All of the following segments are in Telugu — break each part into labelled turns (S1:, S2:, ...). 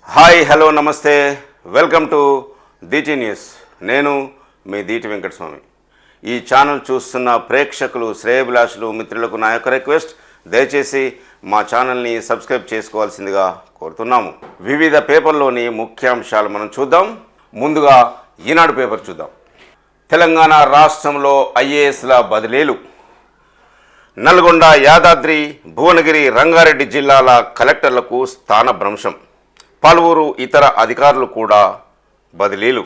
S1: హాయ్ హలో నమస్తే వెల్కమ్ టు దీటి న్యూస్. నేను మీ దీటి వెంకటస్వామి. ఈ ఛానల్ చూస్తున్న ప్రేక్షకులు, శ్రేయభిలాషులు, మిత్రులకు నా యొక్క రిక్వెస్ట్, దయచేసి మా ఛానల్ని సబ్స్క్రైబ్ చేసుకోవాల్సిందిగా కోరుతున్నాము. వివిధ పేపర్లోని ముఖ్యాంశాలు మనం చూద్దాం. ముందుగా ఈనాడు పేపర్ చూద్దాం. తెలంగాణ రాష్ట్రంలో ఐఏఎస్ల బదిలీలు. నల్గొండ, యాదాద్రి, భువనగిరి, రంగారెడ్డి జిల్లాల కలెక్టర్లకు స్థానభ్రంశం. పలువురు ఇతర అధికారులు కూడా బదిలీలు.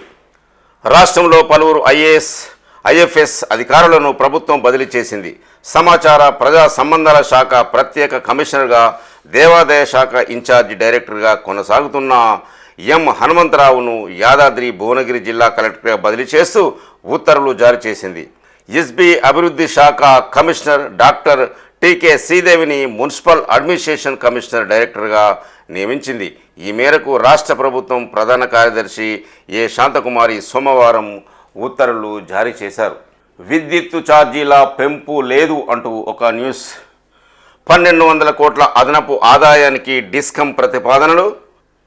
S1: రాష్ట్రంలో పలువురు ఐఎఫ్ఎస్ అధికారులను ప్రభుత్వం బదిలీ చేసింది. సమాచార ప్రజా సంబంధాల శాఖ ప్రత్యేక కమిషనర్గా, దేవాదాయ శాఖ ఇన్ఛార్జి డైరెక్టర్గా కొనసాగుతున్న ఎం హనుమంతరావును యాదాద్రి, భువనగిరి జిల్లా కలెక్టర్గా బదిలీ చేస్తూ ఉత్తర్వులు జారీ చేసింది. ఎస్బీ అభివృద్ధి శాఖ కమిషనర్ డాక్టర్ టీకే శ్రీదేవిని మున్సిపల్ అడ్మినిస్ట్రేషన్ కమిషనర్ డైరెక్టర్గా నియమించింది. ఈ మేరకు రాష్ట్ర ప్రభుత్వం ప్రధాన కార్యదర్శి ఏ శాంతకుమారి సోమవారం ఉత్తర్వులు జారీ చేశారు. విద్యుత్ ఛార్జీల పెంపు లేదు అంటూ ఒక న్యూస్. 1200 కోట్ల అదనపు ఆదాయానికి డిస్కమ్ ప్రతిపాదనలు.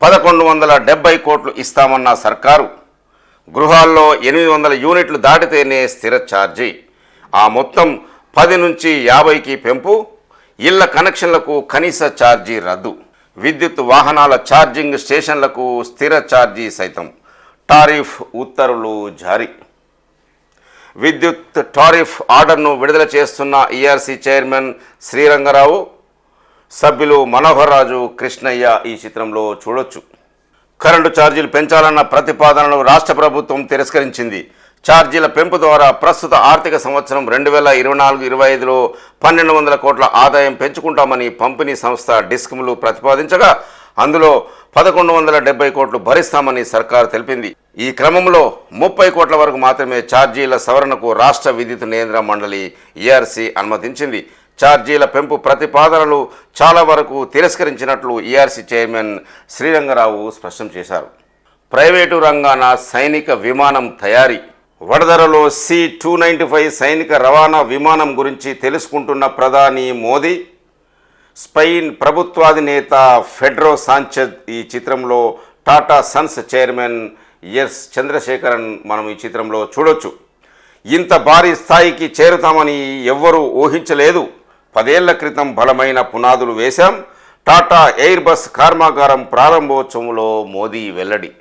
S1: 1170 కోట్లు ఇస్తామన్న సర్కారు. గృహాల్లో 800 యూనిట్లు దాటితేనే స్థిర ఛార్జీ. ఆ మొత్తం 10 నుంచి 50కి పెంపు. ఇళ్ల కనెక్షన్లకు కనీస ఛార్జీ రద్దు. విద్యుత్ వాహనాల ఛార్జింగ్ స్టేషన్లకు స్థిర ఛార్జీ సైతం. టారిఫ్ ఉత్తర్వులు జారీ. విద్యుత్ టారిఫ్ ఆర్డర్ను విడుదల చేస్తున్న ఈఆర్సీ చైర్మన్ శ్రీరంగరావు, సభ్యులు మనోహర్ రాజు, కృష్ణయ్య ఈ చిత్రంలో చూడొచ్చు. కరెంటు ఛార్జీలు పెంచాలన్న ప్రతిపాదనను రాష్ట్ర ప్రభుత్వం తిరస్కరించింది. ఛార్జీల పెంపు ద్వారా ప్రస్తుత ఆర్థిక సంవత్సరం 2024-25లో 1200 కోట్ల ఆదాయం పెంచుకుంటామని పంపిణీ సంస్థ డిస్కమ్లు ప్రతిపాదించగా, అందులో 1170 కోట్లు భరిస్తామని సర్కారు తెలిపింది. ఈ క్రమంలో 30 కోట్ల వరకు మాత్రమే ఛార్జీల సవరణకు రాష్ట్ర విద్యుత్ నియంత్రణ మండలి ఈఆర్సీ అనుమతించింది. ఛార్జీల పెంపు ప్రతిపాదనలు చాలా వరకు తిరస్కరించినట్లు ఈఆర్సీ చైర్మన్ శ్రీరంగరావు స్పష్టం చేశారు. ప్రైవేటు రంగాన సైనిక విమానం తయారీ. వడదరలో C-295 సైనిక రవాణా విమానం గురించి తెలుసుకుంటున్న ప్రధాని మోదీ, స్పెయిన్ ప్రభుత్వాధినేత ఫెడ్రో సాంచెజ్ ఈ చిత్రంలో Tata Sons chairman S Chandrasekaran మనం ఈ చిత్రంలో చూడొచ్చు. ఇంత భారీ స్థాయికి చేరుతామని ఎవ్వరూ ఊహించలేదు. 10 ఏళ్ల క్రితం బలమైన పునాదులు వేశాం. టాటా ఎయిర్ బస్ కర్మాగారం ప్రారంభోత్సవంలో మోదీ వెల్లడి.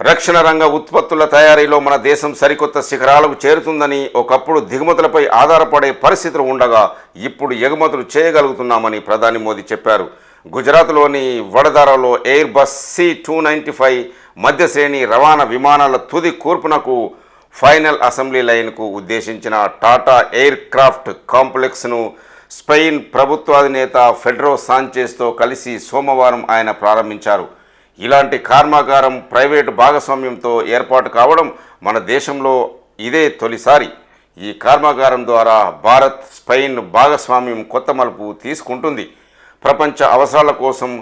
S1: రక్షణ రంగ ఉత్పత్తుల తయారీలో మన దేశం సరికొత్త శిఖరాలకు చేరుతుందని, ఒకప్పుడు దిగుమతులపై ఆధారపడే పరిస్థితులు ఉండగా ఇప్పుడు ఎగుమతులు చేయగలుగుతున్నామని ప్రధాని మోదీ చెప్పారు. గుజరాత్లోని వడోదరాలో ఎయిర్ బస్ C-295 మధ్య శ్రేణి రవాణా విమానాల తుది కూర్పునకు ఫైనల్ అసెంబ్లీ లైన్కు ఉద్దేశించిన Tata air craft కాంప్లెక్స్ను Spain ప్రభుత్వాధినేత Pedro సాంచెజ్తో కలిసి సోమవారం ఆయన ప్రారంభించారు. ఇలాంటి కర్మాగారం ప్రైవేటు భాగస్వామ్యంతో ఏర్పాటు కావడం మన దేశంలో ఇదే తొలిసారి. ఈ కర్మాగారం ద్వారా భారత్, స్పెయిన్ భాగస్వామ్యం కొత్త మలుపు తీసుకుంటుంది. ప్రపంచ అవసరాల కోసం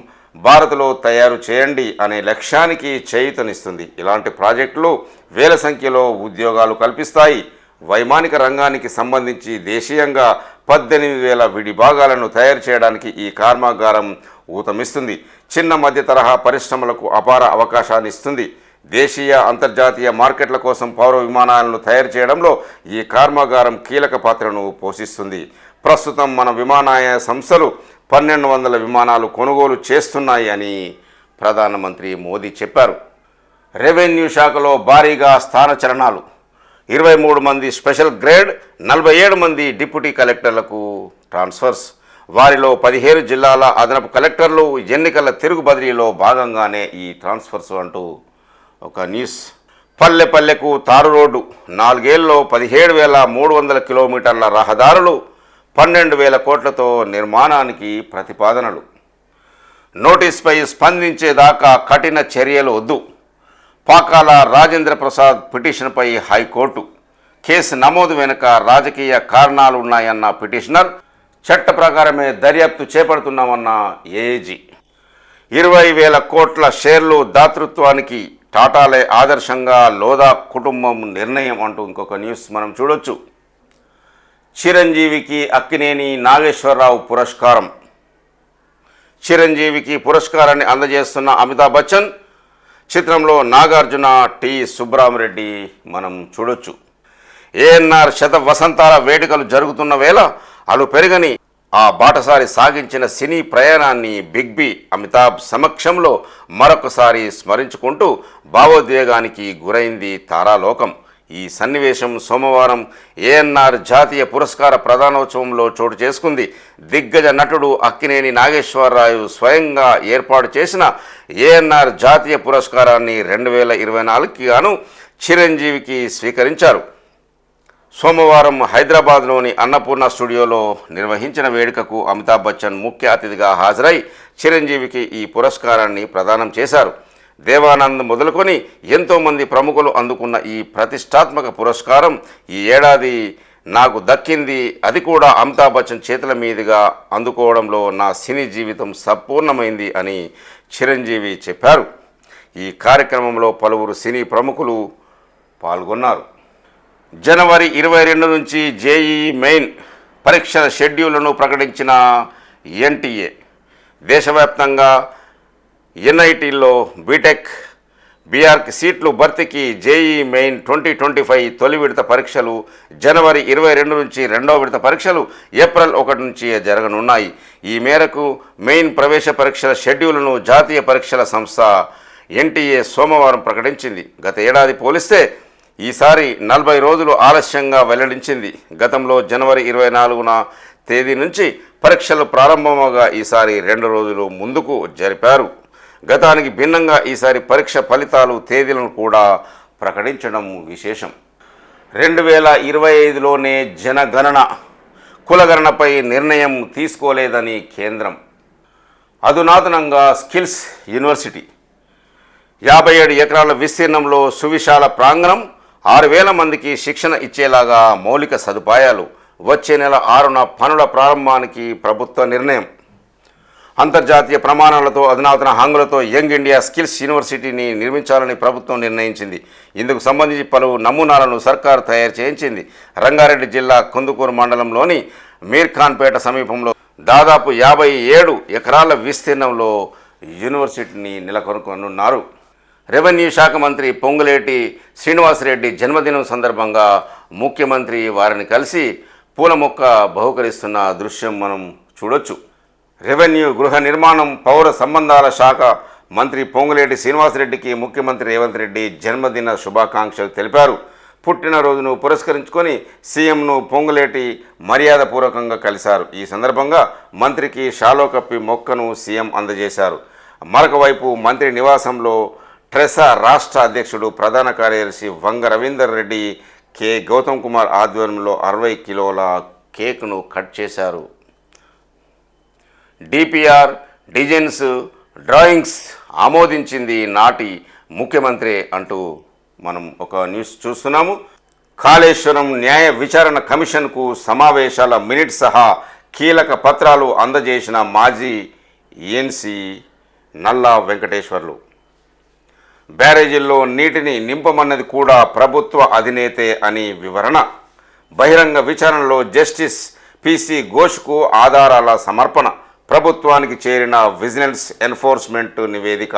S1: భారత్లో తయారు చేయండి అనే లక్ష్యానికి చేయూతనిస్తుంది. ఇలాంటి ప్రాజెక్టులు వేల సంఖ్యలో ఉద్యోగాలు కల్పిస్తాయి. వైమానిక రంగానికి సంబంధించి దేశీయంగా 18,000 విడి భాగాలను తయారు చేయడానికి ఈ కర్మాగారం ఊతమిస్తుంది. చిన్న మధ్య తరహా పరిశ్రమలకు అపార అవకాశాన్ని ఇస్తుంది. దేశీయ, అంతర్జాతీయ మార్కెట్ల కోసం పౌర విమానాలను తయారు చేయడంలో ఈ కర్మాగారం కీలక పాత్రను పోషిస్తుంది. ప్రస్తుతం మన విమానయాన సంస్థలు 1200 విమానాలు కొనుగోలు చేస్తున్నాయి అని ప్రధానమంత్రి మోదీ చెప్పారు. రెవెన్యూ శాఖలో భారీగా స్థానచలనాలు. 23 మంది స్పెషల్ గ్రేడ్, 47 మంది డిప్యూటీ కలెక్టర్లకు ట్రాన్స్ఫర్స్. వారిలో 15 జిల్లాల అదనపు కలెక్టర్లు ఎన్నికల తిరుగు బదిలీలో భాగంగానే ఈ ట్రాన్స్ఫర్స్ అంటూ ఒక న్యూస్. పల్లె పల్లెకు తారు రోడ్డు. 4 ఏళ్లలో 17,300 కిలోమీటర్ల రహదారులు, 12,000 కోట్లతో నిర్మాణానికి ప్రతిపాదనలు. నోటీస్పై స్పందించేదాకా కఠిన చర్యలు వద్దు. పాకాల రాజేంద్ర ప్రసాద్ పిటిషన్పై హైకోర్టు. కేసు నమోదు వెనుక రాజకీయ కారణాలు ఉన్నాయన్న పిటిషనర్. చట్ట ప్రకారమే దర్యాప్తు చేపడుతున్నామన్న ఏఏజీ. 20,000 కోట్ల షేర్లు దాతృత్వానికి టాటాలే ఆదర్శంగా లోధా కుటుంబం నిర్ణయం అంటూ ఇంకొక న్యూస్ మనం చూడొచ్చు. చిరంజీవికి అక్కినేని నాగేశ్వరరావు పురస్కారం. చిరంజీవికి పురస్కారాన్ని అందజేస్తున్న అమితాబ్ బచ్చన్ చిత్రంలో నాగార్జున, టి సుబ్బరామరెడ్డి మనం చూడొచ్చు. ఏఎన్ఆర్ శత వసంతాల వేడుకలు జరుగుతున్న వేళ అలు పెరగని ఆ బాటసారి సాగించిన సినీ ప్రయాణాన్ని బిగ్ బి అమితాబ్ సమక్షంలో మరొకసారి స్మరించుకుంటూ భావోద్వేగానికి గురైంది తారాలోకం. ఈ సన్నివేశం సోమవారం ఏఎన్ఆర్ జాతీయ పురస్కార ప్రదానోత్సవంలో చోటు చేసుకుంది. దిగ్గజ నటుడు అక్కినేని నాగేశ్వరరావు స్వయంగా ఏర్పాటు చేసిన ఏఎన్ఆర్ జాతీయ పురస్కారాన్ని 2024కి గాను చిరంజీవికి స్వీకరించారు. సోమవారం హైదరాబాద్లోని అన్నపూర్ణ స్టూడియోలో నిర్వహించిన వేడుకకు అమితాబ్ బచ్చన్ ముఖ్య అతిథిగా హాజరై చిరంజీవికి ఈ పురస్కారాన్ని ప్రదానం చేశారు. దేవానంద్ మొదలుకొని ఎంతోమంది ప్రముఖులు అందుకున్న ఈ ప్రతిష్టాత్మక పురస్కారం ఈ ఏడాది నాకు దక్కింది. అది కూడా అమితాబ్ బచ్చన్ చేతుల మీదుగా అందుకోవడంలో నా సినీ జీవితం సంపూర్ణమైంది అని చిరంజీవి చెప్పారు. ఈ కార్యక్రమంలో పలువురు సినీ ప్రముఖులు పాల్గొన్నారు. జనవరి 22 నుంచి జేఈఈ మెయిన్ పరీక్షల షెడ్యూళ్లను ప్రకటించిన ఎన్టీఏ దేశవ్యాప్తంగా ఎన్ఐటీల్లో బీటెక్, బీఆర్క్ సీట్లు భర్తీకి జేఈఈ మెయిన్ 2025 తొలి విడత పరీక్షలు జనవరి 22 నుంచి రెండవ విడత పరీక్షలు ఏప్రిల్ 1 నుంచి జరగనున్నాయి. ఈ మేరకు మెయిన్ ప్రవేశ పరీక్షల షెడ్యూల్ను జాతీయ పరీక్షల సంస్థ ఎన్టీఏ సోమవారం ప్రకటించింది. గత ఏడాది పోలిస్తే ఈసారి 40 రోజులు ఆలస్యంగా వెల్లడించింది. గతంలో జనవరి 24న తేదీ నుంచి పరీక్షలు ప్రారంభమవగా ఈసారి 2 రోజులు ముందుకు జరిపారు. గతానికి భిన్నంగా ఈసారి పరీక్ష ఫలితాలు తేదీలను కూడా ప్రకటించడం విశేషం. 2025లోనే జనగణన కులగణనపై నిర్ణయం తీసుకోలేదని కేంద్రం. అధునాతనంగా స్కిల్స్ యూనివర్సిటీ 57 ఎకరాల విస్తీర్ణంలో సువిశాల ప్రాంగణం, 6,000 మందికి శిక్షణ ఇచ్చేలాగా మౌలిక సదుపాయాలు. వచ్చే నెల 6న పనుల ప్రారంభానికి ప్రభుత్వ నిర్ణయం. అంతర్జాతీయ ప్రమాణాలతో అధునాతన హంగులతో యంగ్ ఇండియా స్కిల్స్ యూనివర్సిటీని నిర్మించాలని ప్రభుత్వం నిర్ణయించింది. ఇందుకు సంబంధించి పలు నమూనాలను సర్కారు తయారు చేయించింది. రంగారెడ్డి జిల్లా కుందుకూరు మండలంలోని మీర్ఖాన్పేట సమీపంలో దాదాపు 57 ఎకరాల విస్తీర్ణంలో యూనివర్సిటీని నెలకొల్పనున్నారు. రెవెన్యూ శాఖ మంత్రి పొంగులేటి శ్రీనివాసరెడ్డి జన్మదినం సందర్భంగా ముఖ్యమంత్రి వారిని కలిసి పూల మొక్క బహుకరిస్తున్న దృశ్యం మనం చూడొచ్చు. రెవెన్యూ, గృహ నిర్మాణం, పౌర సంబంధాల శాఖ మంత్రి పొంగులేటి శ్రీనివాసరెడ్డికి ముఖ్యమంత్రి రేవంత్ రెడ్డి జన్మదిన శుభాకాంక్షలు తెలిపారు. పుట్టినరోజును పురస్కరించుకొని సీఎంను పొంగులేటి మర్యాదపూర్వకంగా కలిశారు. ఈ సందర్భంగా మంత్రికి షాలో కప్పి మొక్కను సీఎం అందజేశారు. మరొక వైపు మంత్రి నివాసంలో ట్రెసా రాష్ట్ర అధ్యక్షుడు ప్రధాన కార్యదర్శి వంగ రవీందర్ రెడ్డి, కె గౌతమ్ కుమార్ ఆధ్వర్యంలో 60 కిలోల కేక్ను కట్ చేశారు. డిపిఆర్, డిజైన్స్, డ్రాయింగ్స్ ఆమోదించింది నాటి ముఖ్యమంత్రి అంటూ మనం ఒక న్యూస్ చూస్తున్నాము. కాళేశ్వరం న్యాయ విచారణ కమిషన్కు సమావేశాల మినిట్స్ సహా కీలక పత్రాలు అందజేసిన మాజీ ఈఎన్సీ నల్లా వెంకటేశ్వర్లు. బ్యారేజీల్లో నీటిని నింపమన్నది కూడా ప్రభుత్వ అధినేతే అని వివరణ. బహిరంగ విచారణలో జస్టిస్ పిసి ఘోష్కు ఆధారాల సమర్పణ. ప్రభుత్వానికి చేరిన విజిలెన్స్ ఎన్ఫోర్స్మెంట్ నివేదిక.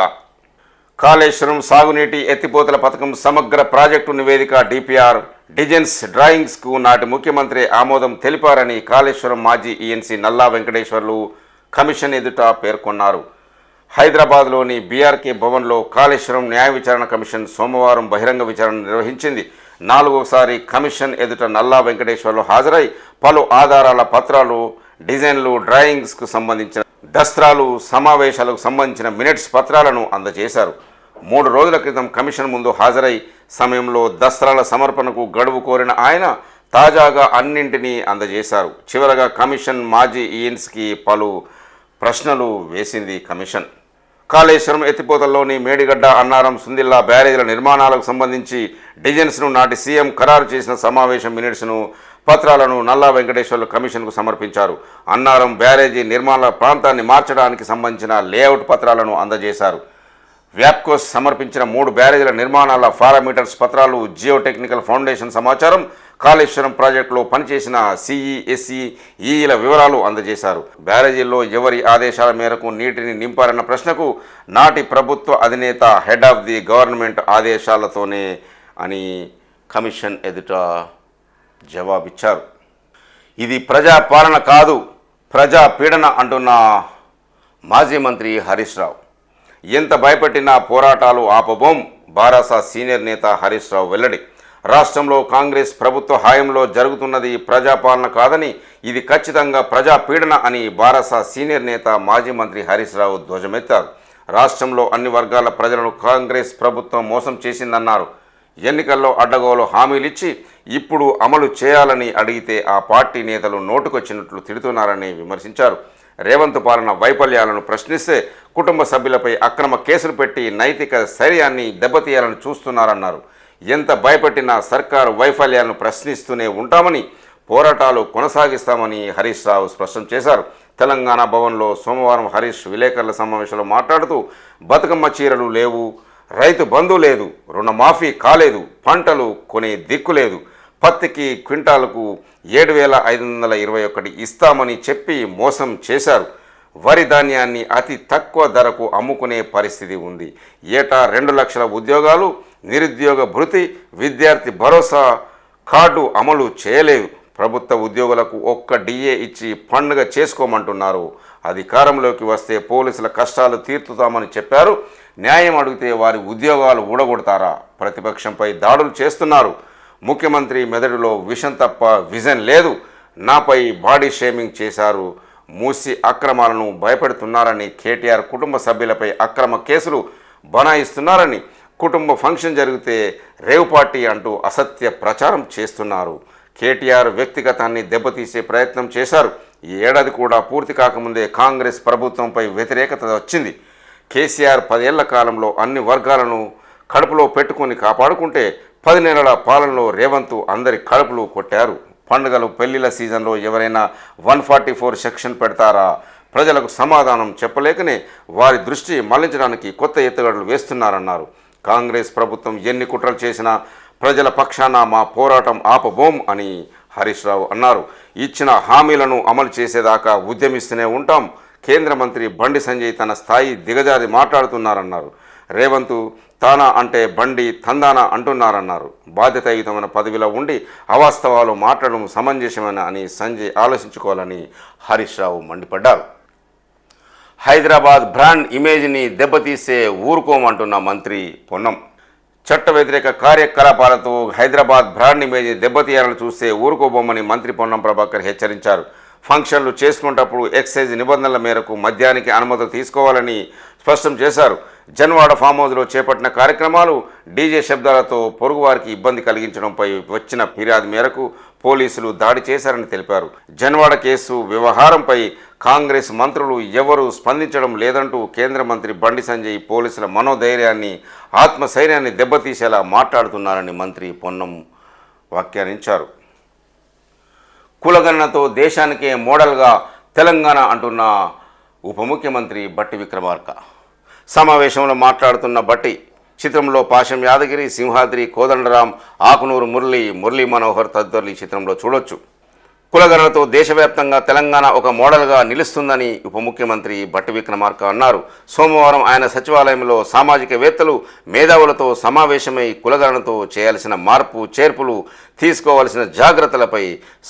S1: కాళేశ్వరం సాగునీటి ఎత్తిపోతల పథకం సమగ్ర ప్రాజెక్టు నివేదిక డిపిఆర్, డిజైన్స్, డ్రాయింగ్స్కు నాటి ముఖ్యమంత్రి ఆమోదం తెలిపారని కాళేశ్వరం మాజీ ఈఎన్సీ నల్లా వెంకటేశ్వర్లు కమిషన్ ఎదుట పేర్కొన్నారు. హైదరాబాద్లోని బీఆర్కే భవన్లో కాళేశ్వరం న్యాయ విచారణ కమిషన్ సోమవారం బహిరంగ విచారణ నిర్వహించింది. 4వసారి కమిషన్ ఎదుట నల్లా వెంకటేశ్వర్లు హాజరై పలు ఆధారాల పత్రాలు, డిజైన్లు, డ్రాయింగ్స్కు సంబంధించిన దస్త్రాలు, సమావేశాలకు సంబంధించిన మినిట్స్ పత్రాలను అందజేశారు. 3 రోజుల క్రితం కమిషన్ ముందు హాజరై సమయంలో దస్త్రాల సమర్పణకు గడువు కోరిన ఆయన తాజాగా అన్నింటినీ అందజేశారు. చివరగా కమిషన్ మాజీ ఈఎన్స్కి పలు ప్రశ్నలు వేసింది కమిషన్. కాళేశ్వరం ఎత్తిపోతల్లోని మేడిగడ్డ, అన్నారం, సుందిల్లా బ్యారేజీల నిర్మాణాలకు సంబంధించి డిజైన్స్ను నాటి సీఎం ఖరారు చేసిన సమావేశం మినిట్స్ను, పత్రాలను నల్లా వెంకటేశ్వర్లు కమిషన్కు సమర్పించారు. అన్నారం బ్యారేజీ నిర్మాణ ప్రాంతాన్ని మార్చడానికి సంబంధించిన లేఅవుట్ పత్రాలను అందజేశారు. వ్యాప్కోస్ సమర్పించిన 3 బ్యారేజీల నిర్మాణాల పారామీటర్స్ పత్రాలు, జియో టెక్నికల్ ఫౌండేషన్ సమాచారం, కాళేశ్వరం ప్రాజెక్టులో పనిచేసిన సిఈఎస్ఈ ఈల వివరాలు అందజేశారు. బ్యారేజీల్లో ఎవరి ఆదేశాల మేరకు నీటిని నింపారన్న ప్రశ్నకు నాటి ప్రభుత్వ అధినేత హెడ్ ఆఫ్ ది గవర్నమెంట్ ఆదేశాలతోనే అని కమిషన్ ఎదుట జవాబిచ్చారు. ఇది ప్రజా పాలన కాదు, ప్రజా పీడన అంటున్న మాజీ మంత్రి హరీష్ రావు. ఎంత భయపెట్టినా పోరాటాలు ఆపబోం, బారాస సీనియర్ నేత హరీష్ రావు వెల్లడి. రాష్ట్రంలో కాంగ్రెస్ ప్రభుత్వ హయాంలో జరుగుతున్నది ప్రజాపాలన కాదని, ఇది ఖచ్చితంగా ప్రజాపీడన అని బారాస సీనియర్ నేత మాజీ మంత్రి హరీష్ రావు ధ్వజమెత్తారు. రాష్ట్రంలో అన్ని వర్గాల ప్రజలను కాంగ్రెస్ ప్రభుత్వం మోసం చేసిందన్నారు. ఎన్నికల్లో అడ్డగోలు హామీలిచ్చి ఇప్పుడు అమలు చేయాలని అడిగితే ఆ పార్టీ నేతలు నోటుకొచ్చినట్లు తిడుతున్నారని విమర్శించారు. రేవంత్ పాలన వైఫల్యాలను ప్రశ్నిస్తే కుటుంబ సభ్యులపై అక్రమ కేసులు పెట్టి నైతిక స్థైర్యాన్ని దెబ్బతీయాలని చూస్తున్నారన్నారు. ఎంత భయపెట్టినా సర్కారు వైఫల్యాలను ప్రశ్నిస్తూనే ఉంటామని, పోరాటాలు కొనసాగిస్తామని హరీష్ రావు స్పష్టం చేశారు. తెలంగాణ భవన్లో సోమవారం హరీష్ విలేకరుల సమావేశంలో మాట్లాడుతూ బతుకమ్మ చీరలు లేవు, రైతు బంధు లేదు, రుణమాఫీ కాలేదు, పంటలు కొనే దిక్కు లేదు, పత్తికి క్వింటాలకు 7,521 ఇస్తామని చెప్పి మోసం చేశారు. వరి ధాన్యాన్ని అతి తక్కువ ధరకు అమ్ముకునే పరిస్థితి ఉంది. ఏటా 2 లక్షల ఉద్యోగాలు, నిరుద్యోగ భృతి, విద్యార్థి భరోసా కార్డు అమలు చేయలేదు. ప్రభుత్వ ఉద్యోగులకు ఒక్క డిఏ ఇచ్చి పండుగ చేసుకోమంటున్నారు. అధికారంలోకి వస్తే పోలీసుల కష్టాలు తీర్చుతామని చెప్పారు. న్యాయం అడిగితే వారి ఉద్యోగాలు ఊడగొడతారా? ప్రతిపక్షంపై దాడులు చేస్తున్నారు. ముఖ్యమంత్రి మెదడులో విషం తప్ప విజన్ లేదు. నాపై బాడీ షేమింగ్ చేశారు. మూసి అక్రమాలను భయపెడుతున్నారని, కేటీఆర్ కుటుంబ సభ్యులపై అక్రమ కేసులు బనాయిస్తున్నారని, కుటుంబ ఫంక్షన్ జరిగితే రేవ్ పార్టీ అంటూ అసత్య ప్రచారం చేస్తున్నారు. కేటీఆర్ వ్యక్తిగతాన్ని దెబ్బతీసే ప్రయత్నం చేశారు. ఈ ఏడాది కూడా పూర్తి కాకముందే కాంగ్రెస్ ప్రభుత్వంపై వ్యతిరేకత వచ్చింది. కేసీఆర్ 10 ఏళ్ల కాలంలో అన్ని వర్గాలను కడుపులో పెట్టుకొని కాపాడుకుంటే 10 నెలల పాలనలో రేవంత్ అందరి కడుపులు కొట్టారు. పండుగలు, పెళ్లిళ్ల సీజన్లో ఎవరైనా 144 సెక్షన్ పెడతారా? ప్రజలకు సమాధానం చెప్పలేకనే వారి దృష్టి మళ్లించడానికి కొత్త ఎత్తుగడలు వేస్తున్నారన్నారు. కాంగ్రెస్ ప్రభుత్వం ఎన్ని కుట్రలు చేసినా ప్రజల పక్షాన మా పోరాటం ఆపబోం అని హరీష్ రావు అన్నారు. ఇచ్చిన హామీలను అమలు చేసేదాకా ఉద్యమిస్తూనే ఉంటాం. కేంద్ర మంత్రి బండి సంజయ్ తన స్థాయి దిగజారి మాట్లాడుతున్నారన్నారు. రేవంత్ తానా అంటే బండి తందానా అంటున్నారన్నారు. బాధ్యతాయుతమైన పదవిలో ఉండి అవాస్తవాలు మాట్లాడడం సమంజసమేనా అని సంజయ్ ఆలోచించుకోవాలని హరీష్ రావు మండిపడ్డారు. హైదరాబాద్ బ్రాండ్ ఇమేజ్ని దెబ్బతీసే ఊరుకోమంటున్న మంత్రి పొన్నం. చట్ట వ్యతిరేక కార్యకలాపాలతో హైదరాబాద్ బ్రాండ్ ఇమేజ్ని దెబ్బతీయాలని చూస్తే ఊరుకోబోమని మంత్రి పొన్నం ప్రభాకర్ హెచ్చరించారు. ఫంక్షన్లు చేసుకునేటప్పుడు ఎక్సైజ్ నిబంధనల మేరకు మద్యానికి అనుమతులు తీసుకోవాలని స్పష్టం చేశారు. జన్వాడ ఫామ్ హౌస్లో చేపట్టిన కార్యక్రమాలు డీజే శబ్దాలతో పొరుగువారికి ఇబ్బంది కలిగించడంపై వచ్చిన ఫిర్యాదు మేరకు పోలీసులు దాడి చేశారని తెలిపారు. జన్వాడ కేసు వ్యవహారంపై కాంగ్రెస్ మంత్రులు ఎవరూ స్పందించడం లేదంటూ కేంద్ర మంత్రి బండి సంజయ్ పోలీసుల మనోధైర్యాన్ని, ఆత్మశైర్యాన్ని దెబ్బతీసేలా మాట్లాడుతున్నారని మంత్రి పొన్నం వ్యాఖ్యానించారు. కులగణనతో దేశానికే మోడల్గా తెలంగాణ అంటున్న ఉప ముఖ్యమంత్రి బట్టి విక్రమార్క. సమావేశంలో మాట్లాడుతున్న బట్టి చిత్రంలో పాశం యాదగిరి, సింహాద్రి, కోదండరాం, ఆకునూరు మురళీ మనోహర్ తదితరులు ఈ చిత్రంలో చూడొచ్చు. కులగణనతో దేశవ్యాప్తంగా తెలంగాణ ఒక మోడల్గా నిలుస్తుందని ఉప ముఖ్యమంత్రి బట్టి విక్రమార్క అన్నారు. సోమవారం ఆయన సచివాలయంలో సామాజికవేత్తలు, మేధావులతో సమావేశమై కులగణనతో చేయాల్సిన మార్పు చేర్పులు, తీసుకోవాల్సిన జాగ్రత్తలపై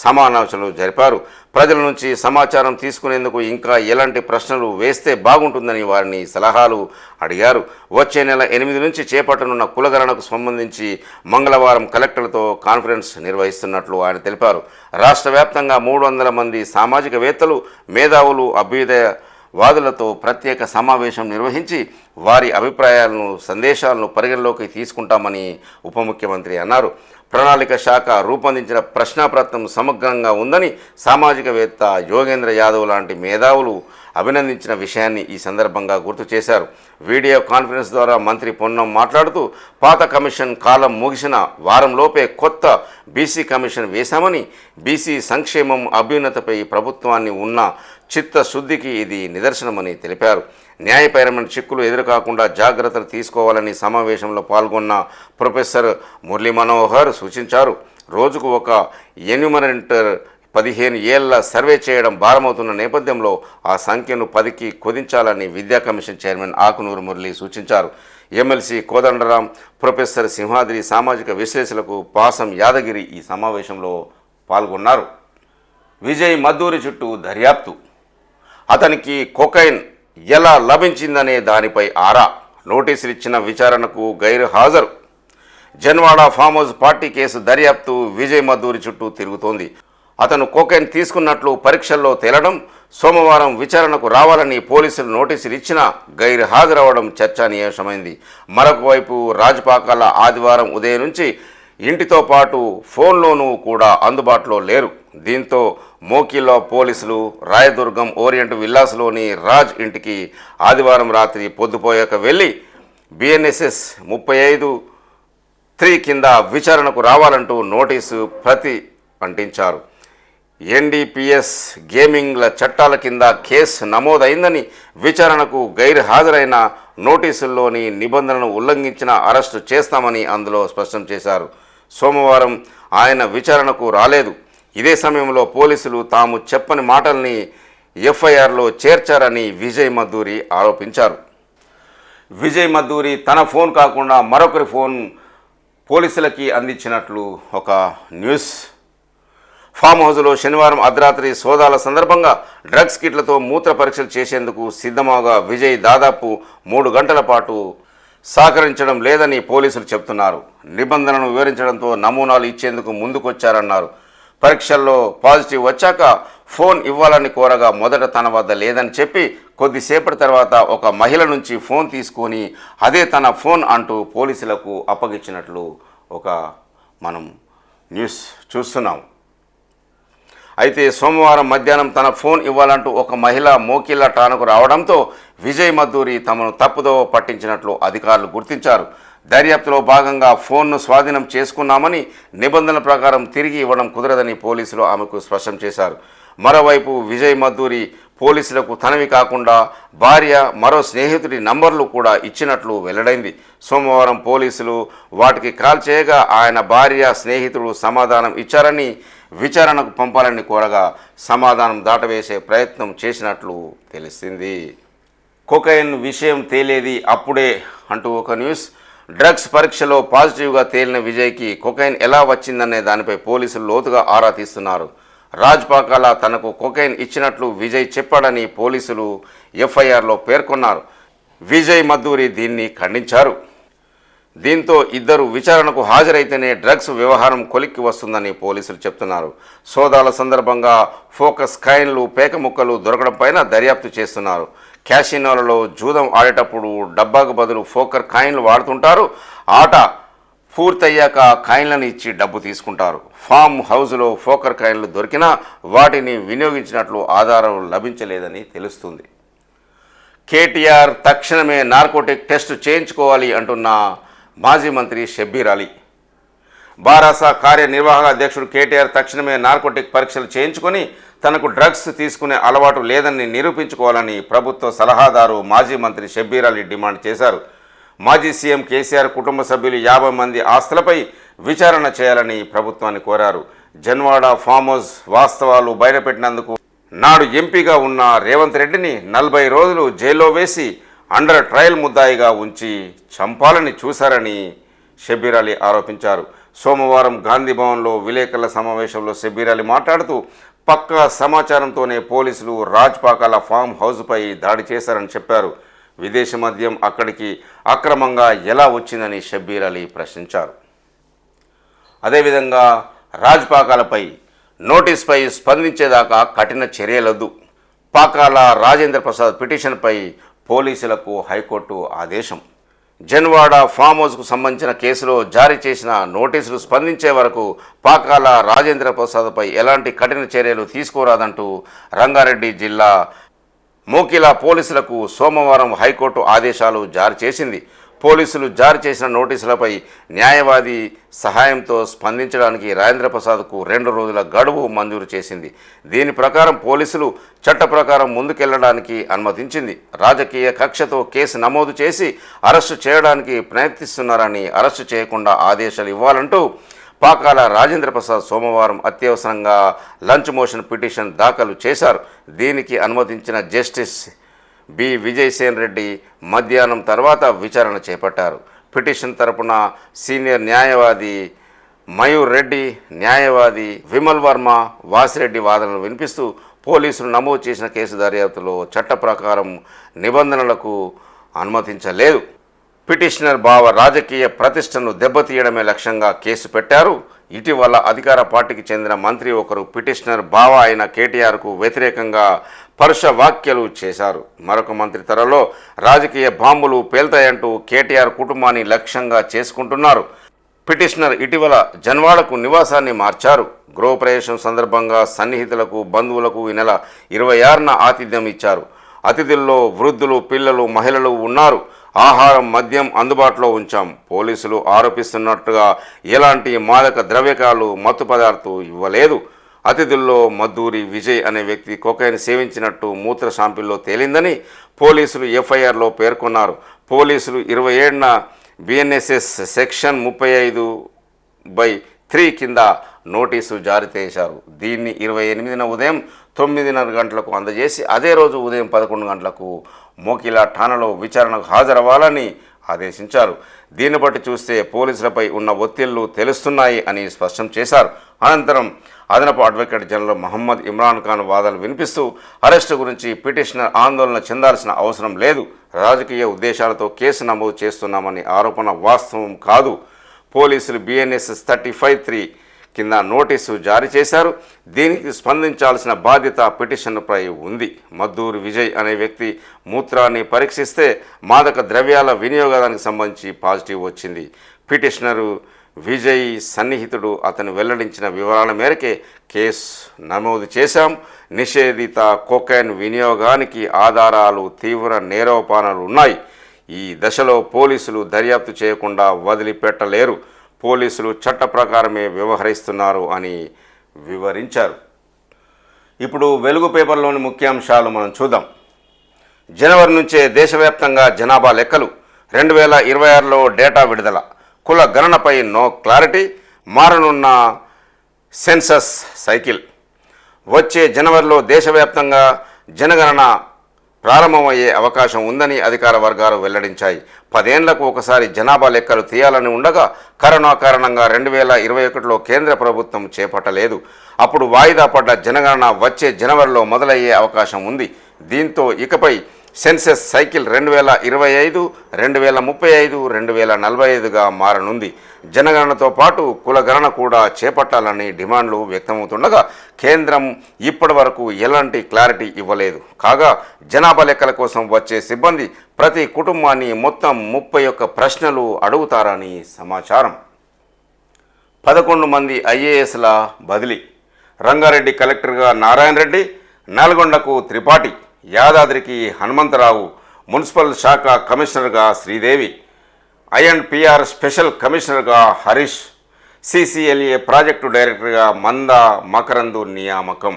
S1: సమాలోచనలు జరిపారు. ప్రజల నుంచి సమాచారం తీసుకునేందుకు ఇంకా ఎలాంటి ప్రశ్నలు వేస్తే బాగుంటుందని వారిని సలహాలు అడిగారు. వచ్చే నెల 8 నుంచి చేపట్టనున్న కులగణనకు సంబంధించి మంగళవారం కలెక్టర్లతో కాన్ఫరెన్స్ నిర్వహిస్తున్నట్లు ఆయన తెలిపారు. రాష్ట్ర వ్యాప్తంగా 300 మంది సామాజికవేత్తలు, మేధావులు, అభ్యుదయవాదులతో ప్రత్యేక సమావేశం నిర్వహించి వారి అభిప్రాయాలను, సందేశాలను పరిగణలోకి తీసుకుంటామని ఉప ముఖ్యమంత్రి అన్నారు. ప్రణాళిక శాఖ రూపొందించిన ప్రశ్నాపత్రం సమగ్రంగా ఉందని సామాజికవేత్త యోగేంద్ర యాదవ్ లాంటి మేధావులు అభినందించిన విషయాన్ని ఈ సందర్భంగా గుర్తు చేశారు. వీడియో కాన్ఫరెన్స్ ద్వారా మంత్రి పొన్నం మాట్లాడుతూ పాత కమిషన్ కాలం ముగిసిన వారంలోపే కొత్త బీసీ కమిషన్ వేశామని, బీసీ సంక్షేమం, అభ్యున్నతపై ప్రభుత్వాన్ని ఉన్న చిత్తశుద్ధికి ఇది నిదర్శనమని తెలిపారు. న్యాయపరమైన చిక్కులు ఎదురుకాకుండా జాగ్రత్తలు తీసుకోవాలని సమావేశంలో పాల్గొన్న ప్రొఫెసర్ మురళీ మనోహర్ సూచించారు. రోజుకు ఒక ఎన్యూమరేటర్ 15 ఏళ్ల సర్వే చేయడం భారమవుతున్న నేపథ్యంలో ఆ సంఖ్యను 10కి కుదించాలని విద్యా కమిషన్ చైర్మన్ ఆకునూరు మురళి సూచించారు. ఎమ్మెల్సీ కోదండరాం, ప్రొఫెసర్ సింహాద్రి, సామాజిక విశ్లేషకులకు పాసం యాదగిరి ఈ సమావేశంలో పాల్గొన్నారు. విజయ్ మద్దూరి చుట్టూ దర్యాప్తు. అతనికి కొకైన్ ఎలా లభించిందనే దానిపై ఆరా. నోటీసులు ఇచ్చిన విచారణకు గైరు హాజరు. Janwada farm house party case దర్యాప్తు విజయ్ మద్దూరి చుట్టూ తిరుగుతోంది. అతను కోకైన్ తీసుకున్నట్లు పరీక్షల్లో తేలడం, సోమవారం విచారణకు రావాలని పోలీసులు నోటీసులు ఇచ్చినా గైరు హాజరవడం చర్చానీయాంశమైంది. మరొక వైపు రాజపాకాల ఆదివారం ఉదయం నుంచి ఇంటితో పాటు ఫోన్లోనూ కూడా అందుబాటులో లేరు. దీంతో మోకిలో పోలీసులు రాయదుర్గం ఓరియంట్ విల్లాస్లోని రాజ్ ఇంటికి ఆదివారం రాత్రి పొద్దుపోయాక వెళ్ళి BNSS 35(3) కింద విచారణకు రావాలంటూ నోటీసు ప్రతి అంటించారు. NDPS గేమింగ్ల చట్టాల కింద కేసు నమోదైందని, విచారణకు గైరు హాజరైన నోటీసుల్లోని నిబంధనలను ఉల్లంఘించిన అరెస్టు చేస్తామని అందులో స్పష్టం చేశారు. సోమవారం ఆయన విచారణకు రాలేదు. ఇదే సమయంలో పోలీసులు తాము చెప్పని మాటల్ని FIRలో చేర్చారని విజయ్ మద్దూరి ఆరోపించారు. విజయ్ మద్దూరి తన ఫోన్ కాకుండా మరొకరి ఫోన్ పోలీసులకి అందించినట్లు ఒక న్యూస్. ఫామ్ హౌస్లో శనివారం అర్ధరాత్రి సోదాల సందర్భంగా డ్రగ్స్ కిట్లతో మూత్ర పరీక్షలు చేసేందుకు సిద్ధమవగా విజయ్ దాదాపు 3 గంటల పాటు సహకరించడం లేదని పోలీసులు చెబుతున్నారు. నిబంధనలను వివరించడంతో నమూనాలు ఇచ్చేందుకు ముందుకొచ్చారన్నారు. పరీక్షల్లో పాజిటివ్ వచ్చాక ఫోన్ ఇవ్వాలని కోరగా మొదట తన వద్ద లేదని చెప్పి కొద్దిసేపటి తర్వాత ఒక మహిళ నుంచి ఫోన్ తీసుకొని అదే తన ఫోన్ అంటూ పోలీసులకు అప్పగించినట్లు ఒక మనం న్యూస్ చూస్తున్నాం. అయితే సోమవారం మధ్యాహ్నం తన ఫోన్ ఇవ్వాలంటూ ఒక మహిళ మోకిళ్ళ టానుకు రావడంతో విజయ్ మద్దూరి తమను తప్పుదోవ పట్టించినట్లు అధికారులు గుర్తించారు. దర్యాప్తులో భాగంగా ఫోన్ను స్వాధీనం చేసుకున్నామని, నిబంధనల ప్రకారం తిరిగి ఇవ్వడం కుదరదని పోలీసులు ఆమెకు స్పష్టం చేశారు. మరోవైపు విజయ్ మద్దూరి పోలీసులకు తనవి కాకుండా భార్య, మరో స్నేహితుడి నంబర్లు కూడా ఇచ్చినట్లు వెల్లడైంది. సోమవారం పోలీసులు వాటికి కాల్ చేయగా ఆయన భార్య, స్నేహితుడు సమాధానం ఇచ్చారని, విచారణకు పంపాలని కోరగా సమాధానం దాటవేసే ప్రయత్నం చేసినట్లు తెలిసింది. కొకైన్ విషయం తేలేది అప్పుడే అంటూ ఒక న్యూస్. డ్రగ్స్ పరీక్షలో పాజిటివ్గా తేలిన విజయ్కి కొకైన్ ఎలా వచ్చిందనే దానిపై పోలీసులు లోతుగా ఆరా తీస్తున్నారు. రాజ్పాకాల తనకు కొకైన్ ఇచ్చినట్లు విజయ్ చెప్పాడని పోలీసులు FIRలో పేర్కొన్నారు. విజయ్ మద్దూరి దీన్ని ఖండించారు. దీంతో ఇద్దరు విచారణకు హాజరైతేనే డ్రగ్స్ వ్యవహారం కొలిక్కి వస్తుందని పోలీసులు చెప్తున్నారు. సోదాల సందర్భంగా ఫోకస్ కాయిన్లు, పేక ముక్కలు దొరకడం పైన దర్యాప్తు చేస్తున్నారు. క్యాసినోలలో జూదం ఆడేటప్పుడు డబ్బాకు బదులు ఫోకర్ కాయిన్లు వాడుతుంటారు. ఆట పూర్తయ్యాక కాయిన్లను ఇచ్చి డబ్బు తీసుకుంటారు. ఫామ్ హౌస్లో ఫోకర్ కాయిన్లు దొరికినా వాటిని వినియోగించినట్లు ఆధారం లభించలేదని తెలుస్తుంది. కేటీఆర్ తక్షణమే నార్కోటిక్ టెస్ట్ చేయించుకోవాలి అంటున్న మాజీ మంత్రి షబ్బీర్ అలీ. బారాస కార్యనిర్వాహక అధ్యక్షుడు కేటీఆర్ తక్షణమే నార్కోటిక్ పరీక్షలు చేయించుకొని తనకు డ్రగ్స్ తీసుకునే అలవాటు లేదని నిరూపించుకోవాలని ప్రభుత్వ సలహాదారు మాజీ మంత్రి షబ్బీర్ అలీ డిమాండ్ చేశారు. మాజీ సీఎం కేసీఆర్ కుటుంబ సభ్యులు 50 మంది ఆస్తులపై విచారణ చేయాలని ప్రభుత్వాన్ని కోరారు. జన్వాడ ఫామ్ హౌస్ వాస్తవాలు బయటపెట్టినందుకు నాడు ఎంపీగా ఉన్న రేవంత్ రెడ్డిని 40 రోజులు జైల్లో వేసి అండర్ ట్రయల్ ముద్దాయిగా ఉంచి చంపాలని చూశారని షబ్బీర్ అలీ ఆరోపించారు. సోమవారం గాంధీ భవన్లో విలేకరుల సమావేశంలో షబ్బీర్ అలీ మాట్లాడుతూ పక్కా సమాచారంతోనే పోలీసులు రాజ్పాకాల ఫామ్ హౌస్పై దాడి చేశారని చెప్పారు. విదేశీ మద్యం అక్కడికి అక్రమంగా ఎలా వచ్చిందని షబ్బీర్ అలీ ప్రశ్నించారు. అదేవిధంగా రాజ్పాకాలపై నోటీస్పై స్పందించేదాకా కఠిన చర్యలొద్దు. పాకాల రాజేంద్ర ప్రసాద్ పిటిషన్పై పోలీసులకు హైకోర్టు ఆదేశం. జన్వాడ ఫామ్ హౌస్కు సంబంధించిన కేసులో జారీ చేసిన నోటీసులు స్పందించే వరకు పాకాల రాజేంద్ర ప్రసాద్పై ఎలాంటి కఠిన చర్యలు తీసుకోరాదంటూ రంగారెడ్డి జిల్లా మోకిలా పోలీసులకు సోమవారం హైకోర్టు ఆదేశాలు జారీ చేసింది. పోలీసులు జారీ చేసిన నోటీసులపై న్యాయవాది సహాయంతో స్పందించడానికి రాజేంద్ర ప్రసాద్కు 2 రోజుల గడువు మంజూరు చేసింది. దీని ప్రకారం పోలీసులు చట్ట ప్రకారం ముందుకెళ్లడానికి అనుమతించింది. రాజకీయ కక్షతో కేసు నమోదు చేసి అరెస్టు చేయడానికి ప్రయత్నిస్తున్నారని, అరెస్టు చేయకుండా ఆదేశాలు ఇవ్వాలంటూ పాకాల రాజేంద్ర ప్రసాద్ సోమవారం అత్యవసరంగా లంచ్ మోషన్ పిటిషన్ దాఖలు చేశారు. దీనికి అనుమతించిన జస్టిస్ బి విజయసేన్ రెడ్డి మధ్యాహ్నం తర్వాత విచారణ చేపట్టారు. పిటిషన్ తరపున సీనియర్ న్యాయవాది మయూర్ రెడ్డి, న్యాయవాది విమల్ వర్మ, వాసిరెడ్డి వాదనలు వినిపిస్తూ పోలీసులు నమోదు చేసిన కేసు దర్యాప్తులో చట్ట ప్రకారం నిబంధనలకు అనుమతించలేదు. పిటిషనర్ బావ రాజకీయ ప్రతిష్టను దెబ్బతీయడమే లక్ష్యంగా కేసు పెట్టారు. ఇటీవల అధికార పార్టీకి చెందిన మంత్రి ఒకరు పిటిషనర్ బావ అయిన కేటీఆర్కు వ్యతిరేకంగా పరుష వ్యాఖ్యలు చేశారు. మరొక మంత్రి త్వరలో రాజకీయ బాంబులు పేల్తాయంటూ కేటీఆర్ కుటుంబాన్ని లక్ష్యంగా చేసుకుంటున్నారు. పిటిషనర్ ఇటీవల జన్వాడకు నివాసాన్ని మార్చారు. గృహప్రవేశం సందర్భంగా సన్నిహితులకు, బంధువులకు ఈ నెల 26న ఆతిథ్యం ఇచ్చారు. అతిథుల్లో వృద్ధులు, పిల్లలు, మహిళలు ఉన్నారు. ఆహారం, మద్యం అందుబాటులో ఉంచాం. పోలీసులు ఆరోపిస్తున్నట్టుగా ఎలాంటి మాదక ద్రవ్యకాలు, మత్తు పదార్థాలు ఇవ్వలేదు. అతిథుల్లో మద్దూరి విజయ్ అనే వ్యక్తి కొకైన్ సేవించినట్టు మూత్ర శాంపిల్లో తేలిందని పోలీసులు ఎఫ్ఐఆర్లో పేర్కొన్నారు. పోలీసులు 27న బిఎన్ఎస్ఎస్ సెక్షన్ 35/3 కింద నోటీసు జారీ చేశారు. దీన్ని 28న ఉదయం 9:30 గంటలకు అందజేసి అదే రోజు ఉదయం 11 గంటలకు మోకిలా ఠాణాలో విచారణకు హాజరవ్వాలని ఆదేశించారు. దీన్ని బట్టి చూస్తే పోలీసులపై ఉన్న ఒత్తిళ్లు తెలుస్తున్నాయి అని స్పష్టం చేశారు. అనంతరం అదనపు అడ్వకేట్ జనరల్ మహమ్మద్ ఇమ్రాన్ ఖాన్ వాదనలు వినిపిస్తూ అరెస్టు గురించి పిటిషనర్ ఆందోళన చెందాల్సిన అవసరం లేదు, రాజకీయ ఉద్దేశాలతో కేసు నమోదు చేస్తున్నామని ఆరోపణ వాస్తవం కాదు. పోలీసులు బిఎన్ఎస్ఎస్ 35/3 కింద నోటీసు జారీ చేశారు. దీనికి స్పందించాల్సిన బాధ్యత పిటిషన్పై ఉంది. మద్దూరి విజయ్ అనే వ్యక్తి మూత్రాన్ని పరీక్షిస్తే మాదక ద్రవ్యాల వినియోగానికి సంబంధించి పాజిటివ్ వచ్చింది. పిటిషనరు విజయ్ సన్నిహితుడు అతను వెల్లడించిన వివరాల మేరకే కేసు నమోదు చేశాం. నిషేధిత కొకైన్ వినియోగానికి ఆధారాలు, తీవ్ర నేరోపానాలు ఉన్నాయి. ఈ దశలో పోలీసులు దర్యాప్తు చేయకుండా వదిలిపెట్టలేరు. పోలీసులు చట్ట ప్రకారమే వ్యవహరిస్తున్నారు అని వివరించారు. ఇప్పుడు వెలుగు పేపర్లోని ముఖ్యాంశాలు మనం చూద్దాం. జనవరి నుంచే దేశవ్యాప్తంగా జనాభా లెక్కలు, 2026లో డేటా విడుదల, కుల గణనపై నో క్లారిటీ, మారనున్న సెన్సస్ సైకిల్. వచ్చే జనవరిలో దేశవ్యాప్తంగా జనగణన ప్రారంభమయ్యే అవకాశం ఉందని అధికార వర్గాలు వెల్లడించాయి. 10 ఏళ్లకు ఒకసారి జనాభా లెక్కలు తీయాలని ఉండగా కరోనా కారణంగా 2021లో కేంద్ర ప్రభుత్వం చేపట్టలేదు. అప్పుడు వాయిదా పడ్డ జనగణన వచ్చే జనవరిలో మొదలయ్యే అవకాశం ఉంది. దీంతో ఇకపై సెన్సెస్ సైకిల్ 2025, 2035, 2045గా మారనుంది. జనగణనతో పాటు కులగణన కూడా చేపట్టాలని డిమాండ్లు వ్యక్తమవుతుండగా కేంద్రం ఇప్పటి వరకు ఎలాంటి క్లారిటీ ఇవ్వలేదు. కాగా జనాభా లెక్కల కోసం వచ్చే సిబ్బంది ప్రతి కుటుంబాన్ని మొత్తం 31 ప్రశ్నలు అడుగుతారని సమాచారం. 11 మంది ఐఏఎస్ల బదిలీ. రంగారెడ్డి కలెక్టర్గా నారాయణ రెడ్డి, నల్గొండకు త్రిపాఠి, యాదాద్రికి హనుమంతరావు, మున్సిపల్ శాఖ కమిషనర్గా శ్రీదేవి, ఐఎండ్పిఆర్ స్పెషల్ కమిషనర్గా హరీష్, సిసిఎల్ఏ ప్రాజెక్టు డైరెక్టర్గా మందా మకరందు నియామకం.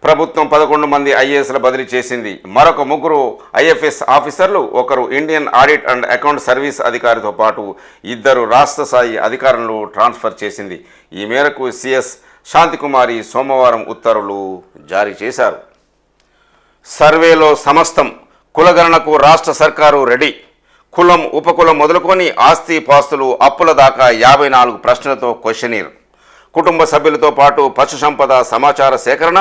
S1: ప్రభుత్వం 11 మంది ఐఏఎస్ల బదిలీ చేసింది. మరొక 3 ఐఎఫ్ఎస్ ఆఫీసర్లు, ఒకరు Indian audit and account service అధికారితో పాటు 2 రాష్ట్ర స్థాయి అధికారులను ట్రాన్స్ఫర్ చేసింది. ఈ మేరకు సిఎస్ శాంతికుమారి సోమవారం ఉత్తర్వులు జారీ చేశారు. సర్వేలో సమస్తం, కులగణనకు రాష్ట్ర సర్కారు రెడీ. కులం, ఉపకులం మొదలుకొని ఆస్తి పాస్తులు, అప్పుల దాకా 54 ప్రశ్నలతో క్వశ్చనీర్. కుటుంబ సభ్యులతో పాటు పశు సంపద సమాచార సేకరణ,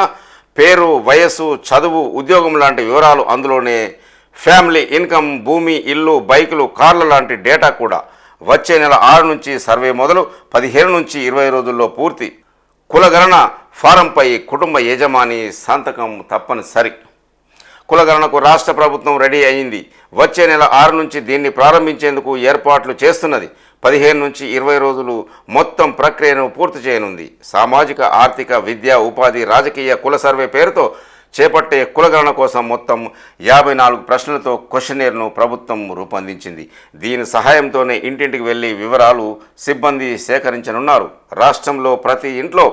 S1: పేరు, వయస్సు, చదువు, ఉద్యోగం లాంటి వివరాలు అందులోనే. ఫ్యామిలీ ఇన్కమ్, భూమి, ఇల్లు, బైకులు, కార్ల లాంటి డేటా కూడా. వచ్చే నెల 6 నుంచి సర్వే మొదలు, 15 నుంచి 20 రోజుల్లో పూర్తి. కులగణన ఫారంపై కుటుంబ యజమాని సంతకం తప్పనిసరి. కులగణనకు రాష్ట్ర ప్రభుత్వం రెడీ అయింది. వచ్చే నెల 6 నుంచి దీన్ని ప్రారంభించేందుకు ఏర్పాట్లు చేస్తున్నది. 15 నుంచి 20 రోజులు మొత్తం ప్రక్రియను పూర్తి చేయనుంది. సామాజిక, ఆర్థిక, విద్యా, ఉపాధి, రాజకీయ కుల సర్వే పేరుతో చేపట్టే కులగణన కోసం మొత్తం 54 ప్రశ్నలతో క్వశ్చనీర్ను ప్రభుత్వం రూపొందించింది. దీని సహాయంతోనే ఇంటింటికి వెళ్లి వివరాలు సిబ్బంది సేకరించనున్నారు. రాష్ట్రంలో ప్రతి ఇంట్లో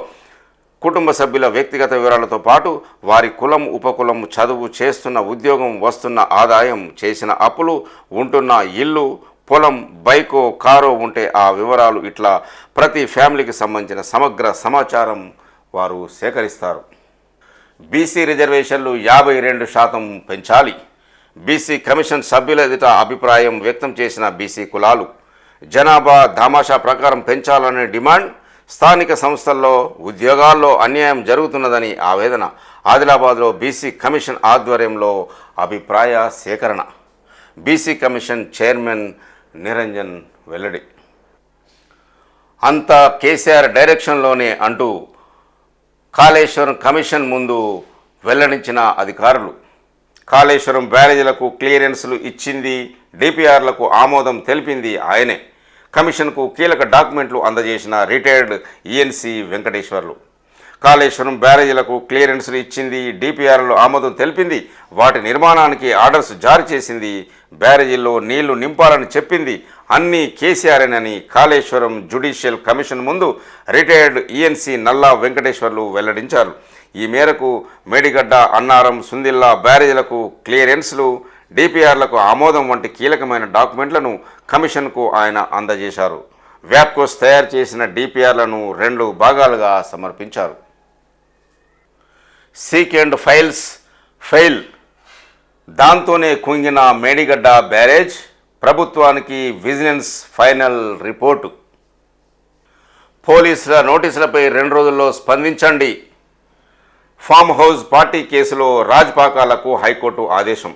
S1: కుటుంబ సభ్యుల వ్యక్తిగత వివరాలతో పాటు వారి కులం, ఉపకులం, చదువు, చేస్తున్న ఉద్యోగం, వస్తున్న ఆదాయం, చేసిన అప్పులు, ఉంటున్న ఇల్లు, పొలం, బైకో, కారో ఉంటే ఆ వివరాలు, ఇట్లా ప్రతి ఫ్యామిలీకి సంబంధించిన సమగ్ర సమాచారం వారు సేకరిస్తారు. బీసీ రిజర్వేషన్లు 52% పెంచాలి. బీసీ కమిషన్ సభ్యుల ఎదుట అభిప్రాయం వ్యక్తం చేసిన బీసీ కులాలు జనాభా దామాషా ప్రకారం పెంచాలనే డిమాండ్. స్థానిక సంస్థల్లో ఉద్యోగాల్లో అన్యాయం జరుగుతున్నదని ఆవేదన. ఆదిలాబాద్లో బీసీ కమిషన్ ఆధ్వర్యంలో అభిప్రాయ సేకరణ. బీసీ కమిషన్ చైర్మన్ నిరంజన్ వెల్లడి. అంతా కేసీఆర్ డైరెక్షన్లోనే అంటూ కాళేశ్వరం కమిషన్ ముందు వెల్లడించిన అధికారులు. కాళేశ్వరం బ్యారేజీలకు క్లియరెన్స్లు ఇచ్చింది, డిపిఆర్లకు ఆమోదం తెలిపింది ఆయనే. కమిషన్కు కీలక డాక్యుమెంట్లు అందజేసిన రిటైర్డ్ ఈఎన్సీ వెంకటేశ్వర్లు. కాళేశ్వరం బ్యారేజీలకు క్లియరెన్స్లు ఇచ్చింది, డిపిఆర్లు ఆమోదం తెలిపింది, వాటి నిర్మాణానికి ఆర్డర్స్ జారీ చేసింది, బ్యారేజీల్లో నీళ్లు నింపాలని చెప్పింది, అన్నీ కేసీఆర్ఏనని కాళేశ్వరం జ్యుడిషియల్ కమిషన్ ముందు రిటైర్డ్ ఈఎన్సీ నల్లా వెంకటేశ్వర్లు వెల్లడించారు. ఈ మేరకు మేడిగడ్డ, అన్నారం, సుందిల్లా బ్యారేజీలకు క్లియరెన్స్లు, డిపిఆర్లకు ఆమోదం వంటి కీలకమైన డాక్యుమెంట్లను కమిషన్కు ఆయన అందజేశారు. వ్యాప్కోస్ తయారు చేసిన డిపిఆర్లను 2 భాగాలుగా సమర్పించారు. Seek and files fail. దాంతోనే కుంగిన మేడిగడ్డ బ్యారేజ్. ప్రభుత్వానికి విజిలెన్స్ ఫైనల్ రిపోర్టు. పోలీసుల నోటీసులపై 2 రోజుల్లో స్పందించండి. ఫామ్ హౌస్ పార్టీ కేసులో రాజ్పాకాలకు హైకోర్టు ఆదేశం.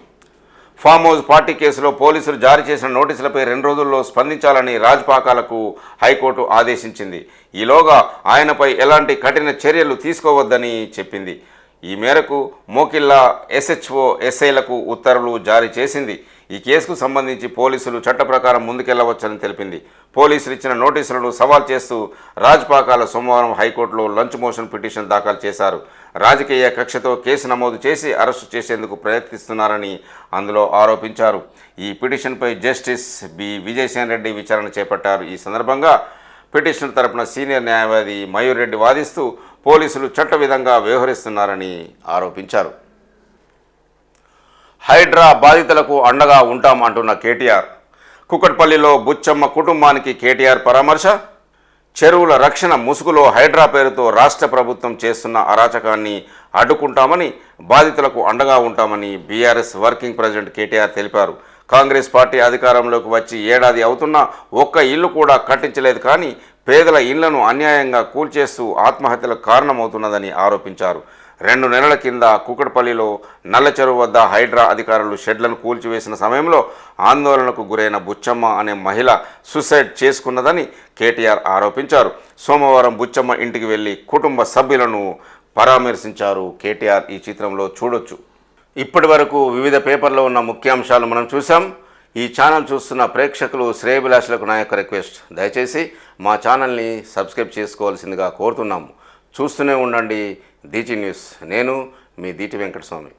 S1: ఫామ్ హౌస్ పార్టీ కేసులో పోలీసులు జారీ చేసిన నోటీసులపై 2 రోజుల్లో స్పందించాలని రాజ్పాకాలకు హైకోర్టు ఆదేశించింది. ఈలోగా ఆయనపై ఎలాంటి కఠిన చర్యలు తీసుకోవద్దని చెప్పింది. ఈ మేరకు మోకిల్లా ఎస్హెచ్ఓ, ఎస్ఐలకు ఉత్తర్వులు జారీ చేసింది. ఈ కేసుకు సంబంధించి పోలీసులు చట్ట ప్రకారం ముందుకెళ్లవచ్చని తెలిపింది. పోలీసులు ఇచ్చిన నోటీసులను సవాల్ చేస్తూ రాజ్పాకాల సోమవారం హైకోర్టులో లంచ్ మోషన్ పిటిషన్ దాఖలు చేశారు. రాజకీయ కక్షతో కేసు నమోదు చేసి అరెస్టు చేసేందుకు ప్రయత్నిస్తున్నారని అందులో ఆరోపించారు. ఈ పిటిషన్పై జస్టిస్ బి విజయసేన్ రెడ్డి విచారణ చేపట్టారు. ఈ సందర్భంగా పిటిషనర్ తరపున సీనియర్ న్యాయవాది మయూర్ రెడ్డి వాదిస్తూ పోలీసులు చట్ట విధంగా వ్యవహరిస్తున్నారని ఆరోపించారు. హైడ్రా బాధితులకు అండగా ఉంటామంటున్న కేటీఆర్. కుకట్పల్లిలో బుచ్చమ్మ కుటుంబానికి కేటీఆర్ పరామర్శ. చెరువుల రక్షణ ముసుగులో హైడ్రా పేరుతో రాష్ట్ర ప్రభుత్వం చేస్తున్న అరాచకాన్ని అడ్డుకుంటామని, బాధితులకు అండగా ఉంటామని బీఆర్ఎస్ వర్కింగ్ ప్రెసిడెంట్ కేటీఆర్ తెలిపారు. కాంగ్రెస్ పార్టీ అధికారంలోకి వచ్చి ఏడాది అవుతున్నా ఒక్క ఇల్లు కూడా కట్టించలేదు, కానీ పేదల ఇళ్లను అన్యాయంగా కూల్చేస్తూ ఆత్మహత్యలకు కారణమవుతున్నదని ఆరోపించారు. 2 నెలల కింద కుకట్పల్లిలో నల్ల చెరువు వద్ద హైడ్రా అధికారులు షెడ్లను కూల్చివేసిన సమయంలో ఆందోళనకు గురైన బుచ్చమ్మ అనే మహిళ సూసైడ్ చేసుకున్నదని కేటీఆర్ ఆరోపించారు. సోమవారం బుచ్చమ్మ ఇంటికి వెళ్లి కుటుంబ సభ్యులను పరామర్శించారు కేటీఆర్. ఈ చిత్రంలో చూడొచ్చు. ఇప్పటి వరకు వివిధ పేపర్లో ఉన్న ముఖ్యాంశాలు మనం చూసాం. ఈ ఛానల్ చూస్తున్న ప్రేక్షకులు, శ్రేయభిలాషులకు నా యొక్క రిక్వెస్ట్, దయచేసి మా ఛానల్ని సబ్స్క్రైబ్ చేసుకోవాల్సిందిగా కోరుతున్నాము. చూస్తూనే ఉండండి దీటి న్యూస్. నేను మీ దీటి వెంకటస్వామి.